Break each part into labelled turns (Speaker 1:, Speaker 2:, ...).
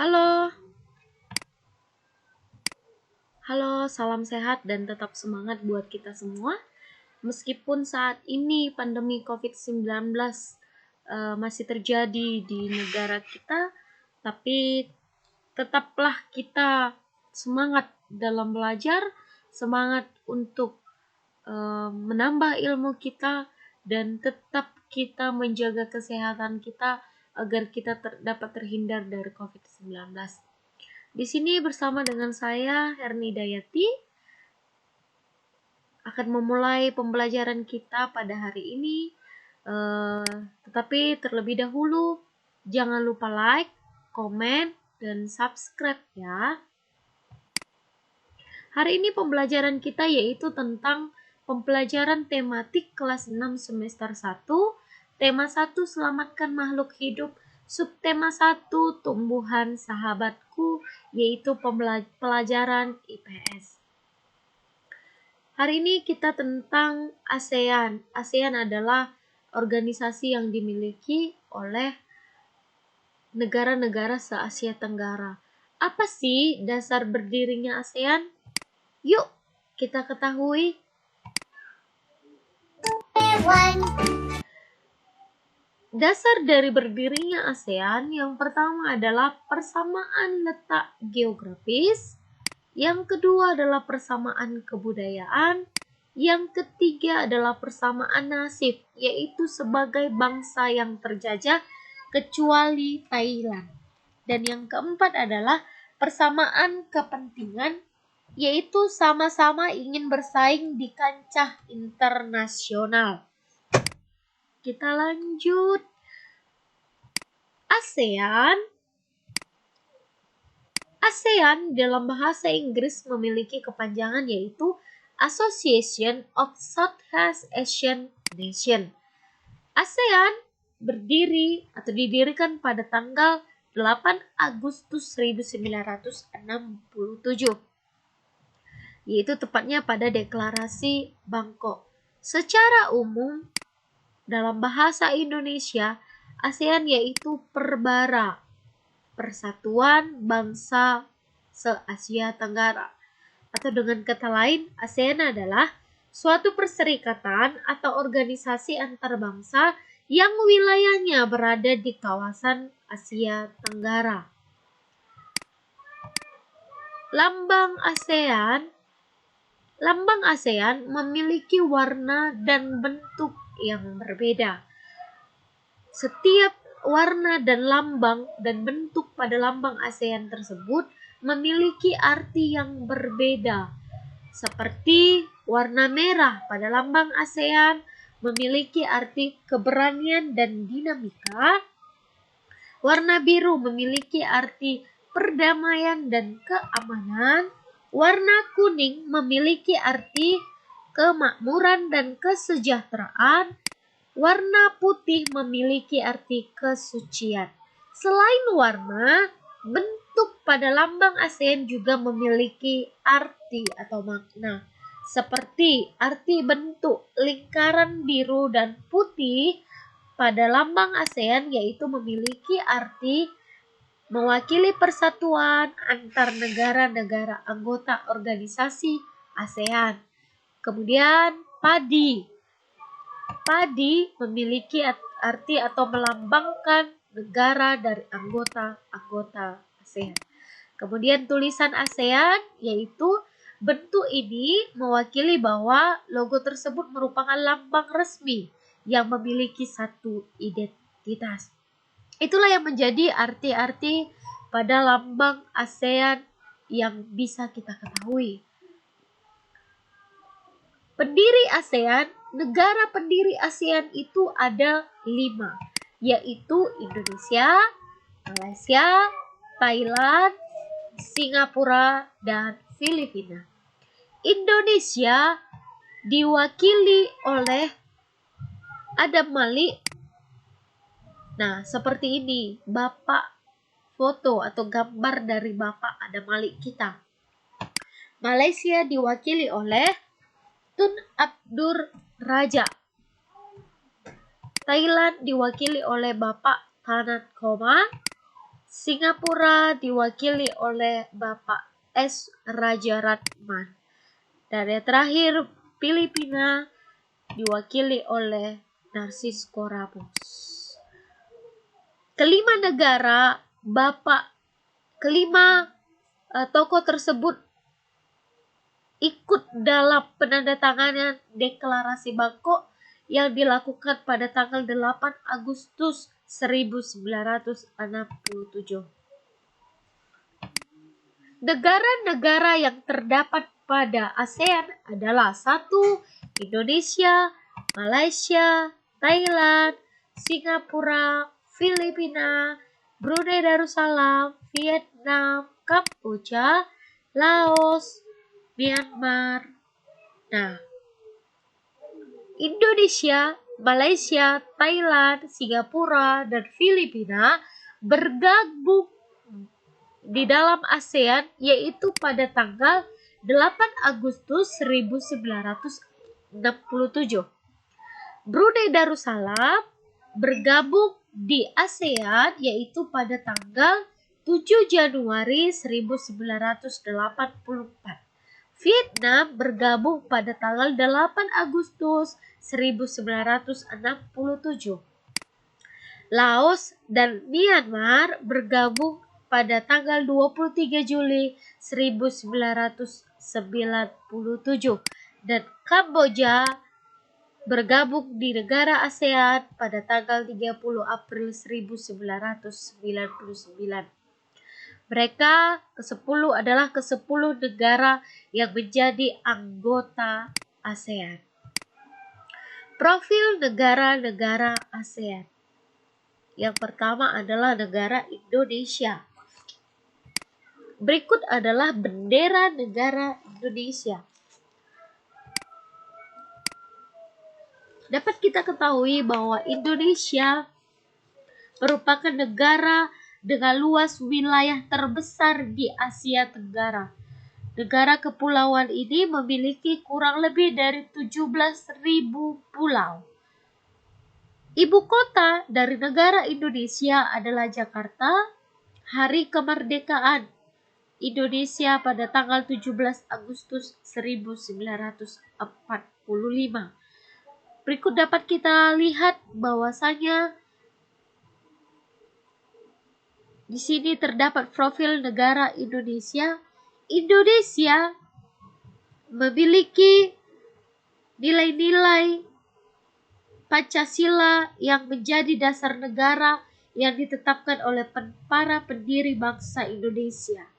Speaker 1: Halo, halo, salam sehat dan tetap semangat buat kita semua. Meskipun saat ini pandemi COVID-19 masih terjadi di negara kita, tapi tetaplah kita semangat dalam belajar, semangat untuk menambah ilmu kita, dan tetap kita menjaga kesehatan kita agar kita dapat terhindar dari COVID-19. Di sini bersama dengan saya, Herni Dayati, akan memulai pembelajaran kita pada hari ini. Tetapi terlebih dahulu, jangan lupa like, komen, dan subscribe ya. Hari ini pembelajaran kita yaitu tentang pembelajaran tematik kelas 6 semester 1, tema 1 selamatkan makhluk hidup, subtema 1 tumbuhan sahabatku, yaitu pelajaran IPS. Hari ini kita tentang ASEAN. ASEAN adalah organisasi yang dimiliki oleh negara-negara se-Asia Tenggara. Apa sih dasar berdirinya ASEAN? Yuk kita ketahui. Dasar dari berdirinya ASEAN yang pertama adalah persamaan letak geografis, yang kedua adalah persamaan kebudayaan, yang ketiga adalah persamaan nasib, yaitu sebagai bangsa yang terjajah kecuali Thailand. Dan yang keempat adalah persamaan kepentingan, yaitu sama-sama ingin bersaing di kancah internasional. Kita lanjut. ASEAN dalam bahasa Inggris memiliki kepanjangan yaitu Association of Southeast Asian Nations. ASEAN didirikan pada tanggal 8 Agustus 1967, yaitu tepatnya pada Deklarasi Bangkok. Secara umum, dalam bahasa Indonesia, ASEAN yaitu perbara, Persatuan Bangsa se-Asia Tenggara. Atau dengan kata lain, ASEAN adalah suatu perserikatan atau organisasi antar bangsa yang wilayahnya berada di kawasan Asia Tenggara. Lambang ASEAN memiliki warna dan bentuk yang berbeda. Setiap warna dan lambang dan bentuk pada lambang ASEAN tersebut memiliki arti yang berbeda. Seperti warna merah pada lambang ASEAN memiliki arti keberanian dan dinamika. Warna biru memiliki arti perdamaian dan keamanan. Warna kuning memiliki arti kemakmuran dan kesejahteraan. Warna putih memiliki arti kesucian. Selain warna, bentuk pada lambang ASEAN juga memiliki arti atau makna. Seperti arti bentuk lingkaran biru dan putih pada lambang ASEAN yaitu memiliki arti mewakili persatuan antar negara-negara anggota organisasi ASEAN. Kemudian Padi memiliki arti atau melambangkan negara dari anggota-anggota ASEAN. Kemudian tulisan ASEAN yaitu bentuk ini mewakili bahwa logo tersebut merupakan lambang resmi yang memiliki satu identitas. Itulah yang menjadi arti-arti pada lambang ASEAN yang bisa kita ketahui. Negara pendiri ASEAN itu ada 5, yaitu Indonesia, Malaysia, Thailand, Singapura, dan Filipina. Indonesia diwakili oleh Adam Malik. Nah, seperti ini Bapak foto atau gambar dari Bapak Adam Malik kita. Malaysia diwakili oleh Tun Abdur Raja. Thailand diwakili oleh Bapak Thanat Koma. Singapura diwakili oleh Bapak S. Rajaratnam. Dan yang terakhir, Filipina diwakili oleh Narcisco Ramos. Kelima tokoh tersebut ikut dalam penandatanganan deklarasi Bangkok yang dilakukan pada tanggal 8 Agustus 1967. Negara-negara yang terdapat pada ASEAN adalah 1. Indonesia, Malaysia, Thailand, Singapura, Filipina, Brunei Darussalam, Vietnam, Kamboja, Laos, Myanmar. Nah, Indonesia, Malaysia, Thailand, Singapura, dan Filipina bergabung di dalam ASEAN yaitu pada tanggal 8 Agustus 1967. Brunei Darussalam bergabung di ASEAN yaitu pada tanggal 7 Januari 1984. Vietnam bergabung pada tanggal 8 Agustus 1967. Laos dan Myanmar bergabung pada tanggal 23 Juli 1997 dan Kamboja bergabung di negara ASEAN pada tanggal 30 April 1999. Mereka ke-10 adalah ke-10 negara yang menjadi anggota ASEAN. Profil negara-negara ASEAN. Yang pertama adalah negara Indonesia. Berikut adalah bendera negara Indonesia. Dapat kita ketahui bahwa Indonesia merupakan negara dengan luas wilayah terbesar di Asia Tenggara. Negara kepulauan ini memiliki kurang lebih dari 17.000 pulau. Ibu kota dari negara Indonesia adalah Jakarta. Hari kemerdekaan Indonesia pada tanggal 17 Agustus 1945. Berikut dapat kita lihat bahwasanya di sini terdapat profil negara Indonesia. Indonesia memiliki nilai-nilai Pancasila yang menjadi dasar negara yang ditetapkan oleh para pendiri bangsa Indonesia.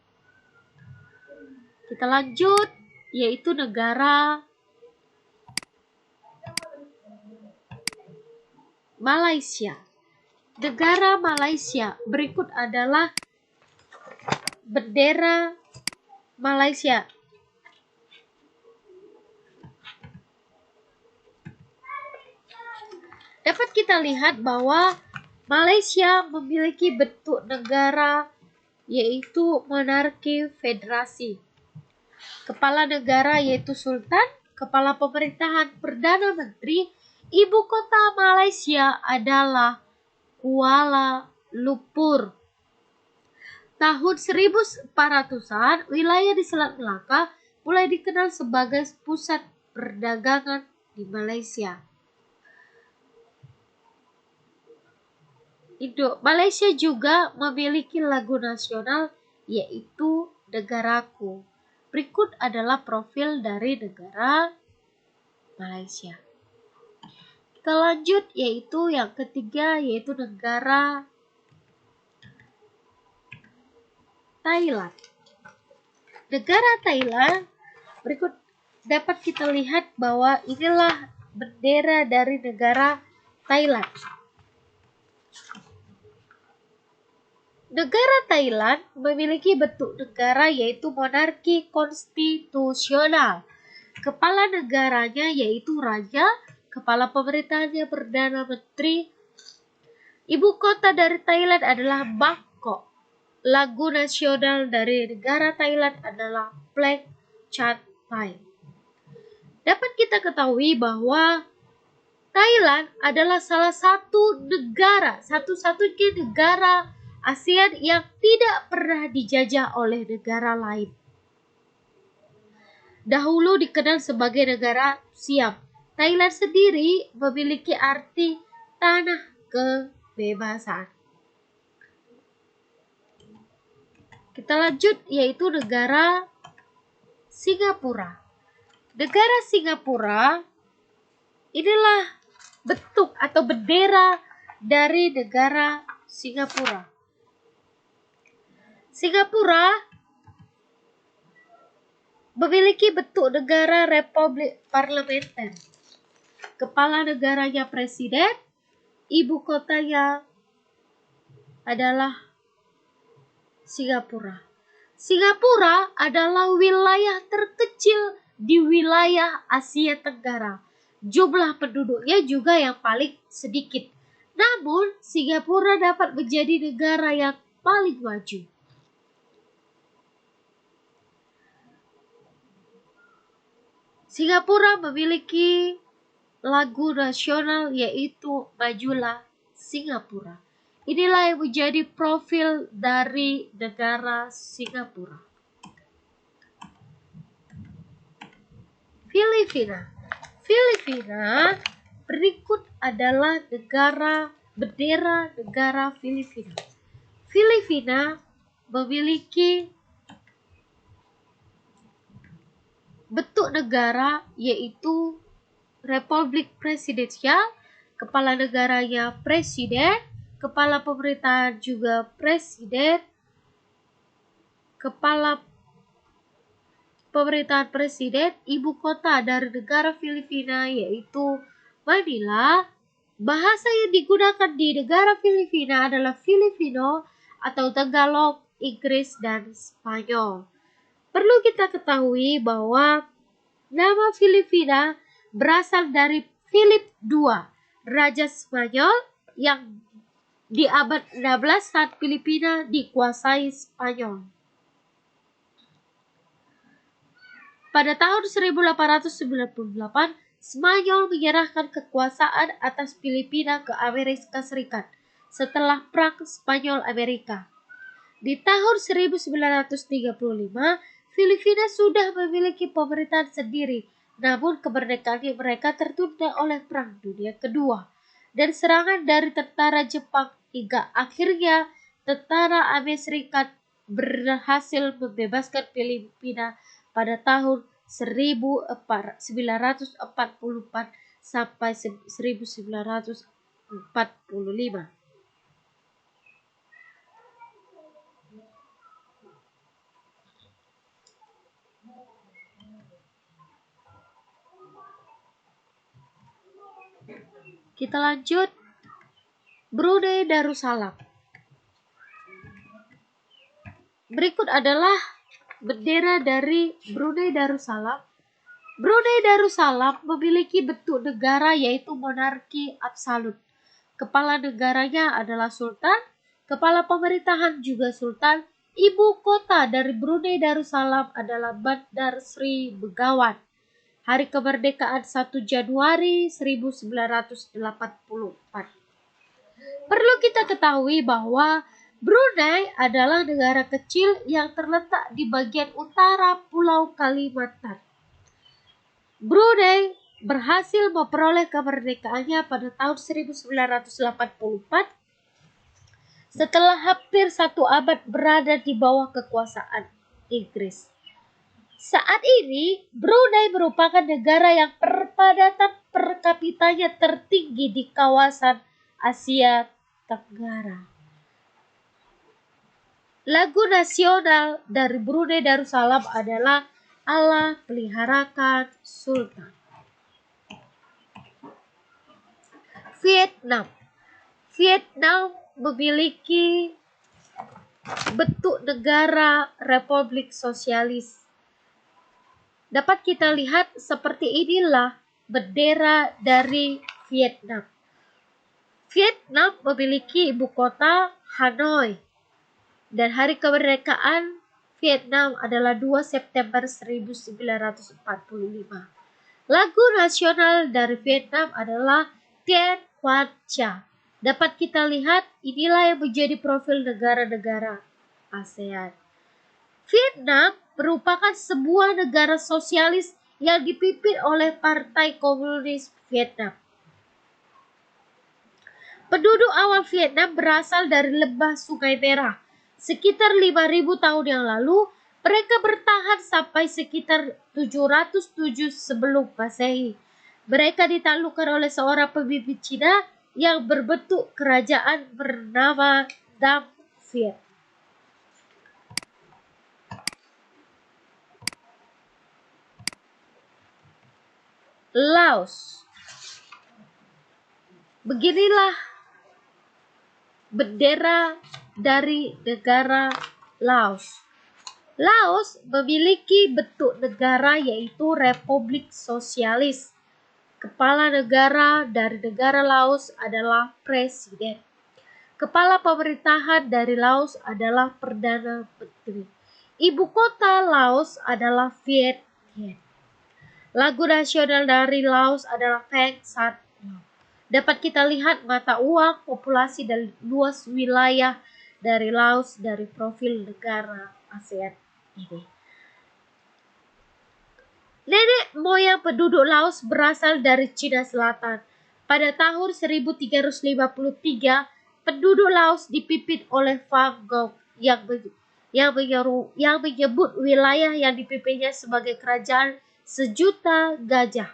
Speaker 1: Kita lanjut, yaitu negara Malaysia. Negara Malaysia. Berikut adalah bendera Malaysia. Dapat kita lihat bahwa Malaysia memiliki bentuk negara yaitu monarki federasi. Kepala negara yaitu Sultan, kepala pemerintahan Perdana Menteri. Ibu kota Malaysia adalah Kuala Lumpur. Tahun 1400-an, wilayah di Selat Melaka mulai dikenal sebagai pusat perdagangan di Malaysia. Malaysia juga memiliki lagu nasional yaitu Negaraku. Berikut adalah profil dari negara Malaysia. Kita lanjut yaitu yang ketiga yaitu negara Thailand. Negara Thailand berikut dapat kita lihat bahwa inilah bendera dari negara Thailand. Negara Thailand memiliki bentuk negara yaitu monarki konstitusional. Kepala negaranya yaitu raja, kepala pemerintahannya Perdana Menteri. Ibu kota dari Thailand adalah Bangkok. Lagu nasional dari negara Thailand adalah Plek Chat Thai. Dapat kita ketahui bahwa Thailand adalah salah satu negara, satu-satunya negara ASEAN yang tidak pernah dijajah oleh negara lain. Dahulu dikenal sebagai negara Siam, Thailand sendiri memiliki arti tanah kebebasan. Kita lanjut, yaitu negara Singapura. Negara Singapura inilah bentuk atau bendera dari negara Singapura. Singapura memiliki bentuk negara republik parlementer. Kepala negaranya presiden, ibu kotanya adalah Singapura. Singapura adalah wilayah terkecil di wilayah Asia Tenggara. Jumlah penduduknya juga yang paling sedikit. Namun, Singapura dapat menjadi negara yang paling maju. Singapura memiliki lagu nasional yaitu Majulah Singapura. Inilah yang menjadi profil dari negara Singapura. Filipina. Filipina berikut adalah bendera negara Filipina. Filipina memiliki bentuk negara yaitu republik presidensial, kepala negaranya presiden, kepala pemerintahan juga presiden, kepala pemerintahan presiden, ibu kota dari negara Filipina yaitu Manila. Bahasa yang digunakan di negara Filipina adalah Filipino atau Tagalog, Inggris, dan Spanyol. Perlu kita ketahui bahwa nama Filipina berasal dari Philip II, Raja Spanyol yang di abad 16 saat Filipina dikuasai Spanyol. Pada tahun 1898, Spanyol menyerahkan kekuasaan atas Filipina ke Amerika Serikat setelah Perang Spanyol-Amerika. Di tahun 1935, Filipina sudah memiliki pemerintahan sendiri, namun kemerdekaan mereka tertunda oleh Perang Dunia Kedua dan serangan dari tentara Jepang hingga akhirnya tentara Amerika Serikat berhasil membebaskan Filipina pada tahun 1944 sampai 1945. Kita lanjut, Brunei Darussalam. Berikut adalah bendera dari Brunei Darussalam. Brunei Darussalam memiliki bentuk negara yaitu monarki absolut. Kepala negaranya adalah sultan, kepala pemerintahan juga sultan. Ibu kota dari Brunei Darussalam adalah Bandar Sri Begawan. Hari kemerdekaan 1 Januari 1984. Perlu kita ketahui bahwa Brunei adalah negara kecil yang terletak di bagian utara Pulau Kalimantan. Brunei berhasil memperoleh kemerdekaannya pada tahun 1984 setelah hampir 1 abad berada di bawah kekuasaan Inggris. Saat ini, Brunei merupakan negara yang perpadatan per kapitanya tertinggi di kawasan Asia Tenggara. Lagu nasional dari Brunei Darussalam adalah Allah peliharakan Sultan. Vietnam. Vietnam memiliki bentuk negara republik sosialis. Dapat kita lihat seperti inilah bendera dari Vietnam. Vietnam memiliki ibu kota Hanoi dan hari kemerdekaan Vietnam adalah 2 September 1945. Lagu nasional dari Vietnam adalah Tien Quan Cha. Dapat kita lihat, inilah yang menjadi profil negara-negara ASEAN. Vietnam merupakan sebuah negara sosialis yang dipimpin oleh Partai Komunis Vietnam. Penduduk awal Vietnam berasal dari lembah Sungai Merah. Sekitar 5.000 tahun yang lalu, mereka bertahan sampai sekitar 707 sebelum Masehi. Mereka ditaklukkan oleh seorang pemimpin Cina yang berbentuk kerajaan bernama Nam Viet. Laos. Beginilah bendera dari negara Laos. Laos memiliki bentuk negara yaitu Republik Sosialis. Kepala negara dari negara Laos adalah Presiden. Kepala pemerintahan dari Laos adalah Perdana Menteri. Ibu kota Laos adalah Viet Thanh. Lagu nasional dari Laos adalah Peng Sat Lao. Dapat kita lihat mata uang, populasi, dan luas wilayah dari Laos dari profil negara ASEAN ini. Nenek moyang penduduk Laos berasal dari Cina Selatan. Pada tahun 1353, penduduk Laos dipimpin oleh Van Gogh yang menyebut wilayah yang dipimpinnya sebagai kerajaan sejuta gajah.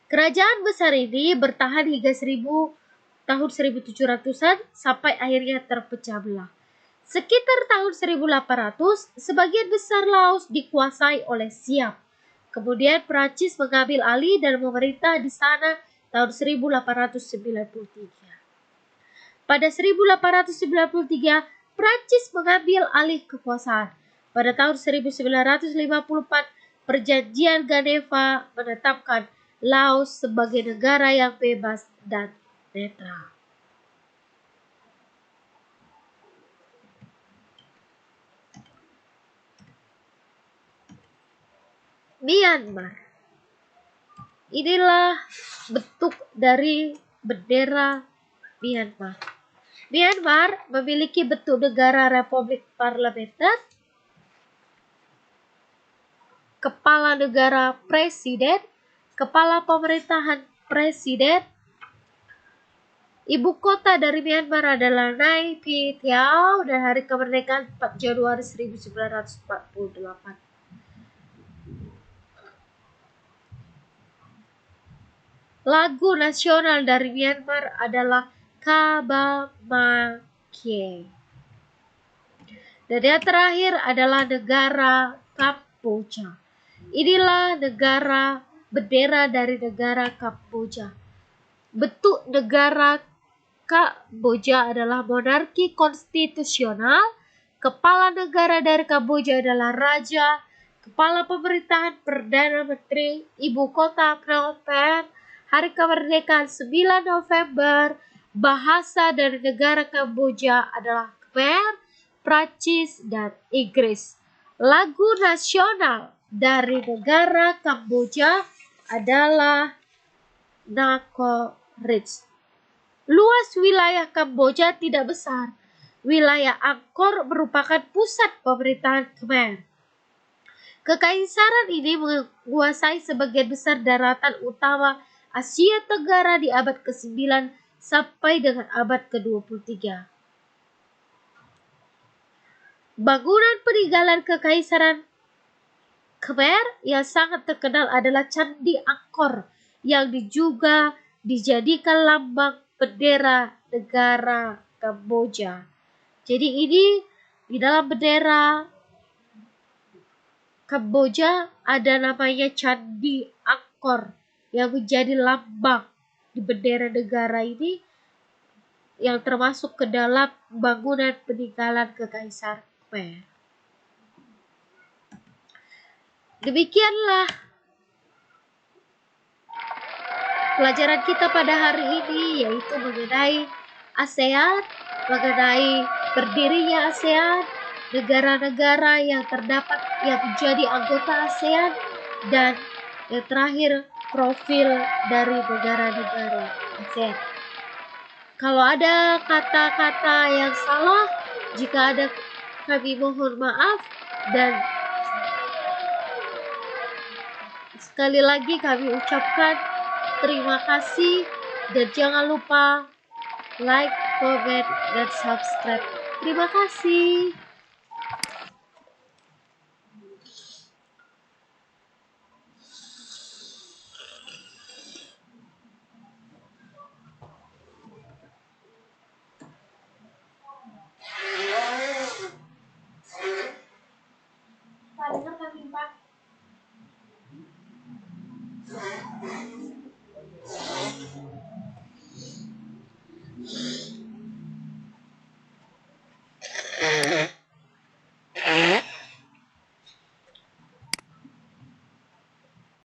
Speaker 1: Kerajaan besar ini bertahan hingga tahun 1700-an sampai akhirnya terpecah belah. Sekitar tahun 1800, sebagian besar Laos dikuasai oleh Siam. Kemudian Prancis mengambil alih dan memerintah di sana tahun 1893. Pada 1893, Prancis mengambil alih kekuasaan. Pada tahun 1954, Perjanjian Geneva menetapkan Laos sebagai negara yang bebas dan netral. Myanmar. Inilah bentuk dari bendera Myanmar. Myanmar memiliki bentuk negara republik parlementer, kepala negara presiden, kepala pemerintahan presiden. Ibu kota dari Myanmar adalah Nay Pyi Taw dan hari kemerdekaan 4 Januari 1948. Lagu nasional dari Myanmar adalah Kabamake. Dan yang terakhir adalah negara Kamboja. Inilah bendera dari negara Kamboja. Bentuk negara Kamboja adalah monarki konstitusional. Kepala negara dari Kamboja adalah raja. Kepala pemerintahan Perdana Menteri. Ibu kota Phnom Penh. Hari kemerdekaan 9 November. Bahasa dari negara Kamboja adalah Khmer, Prancis, dan Inggris. Lagu nasional dari negara Kamboja adalah Nako Ridge. Luas wilayah Kamboja tidak besar. Wilayah Angkor merupakan pusat pemerintahan Khmer. Kekaisaran ini menguasai sebagian besar daratan utama Asia Tenggara di abad ke-9 sampai dengan abad ke-23. Bangunan peninggalan Kekaisaran Khmer yang sangat terkenal adalah Candi Angkor yang juga dijadikan lambang bendera negara Kamboja. Jadi ini di dalam bendera Kamboja ada namanya Candi Angkor yang menjadi lambang di bendera negara ini yang termasuk ke dalam bangunan peninggalan Kekaisaran Khmer. Demikianlah pelajaran kita pada hari ini, yaitu mengenai ASEAN, mengenai berdirinya ASEAN, negara-negara yang terdapat yang menjadi anggota ASEAN, dan yang terakhir profil dari negara-negara ASEAN. Kalau ada kata-kata yang salah, jika ada, kami mohon maaf. Dan sekali lagi kami ucapkan terima kasih. Dan jangan lupa like, comment, dan subscribe. Terima kasih.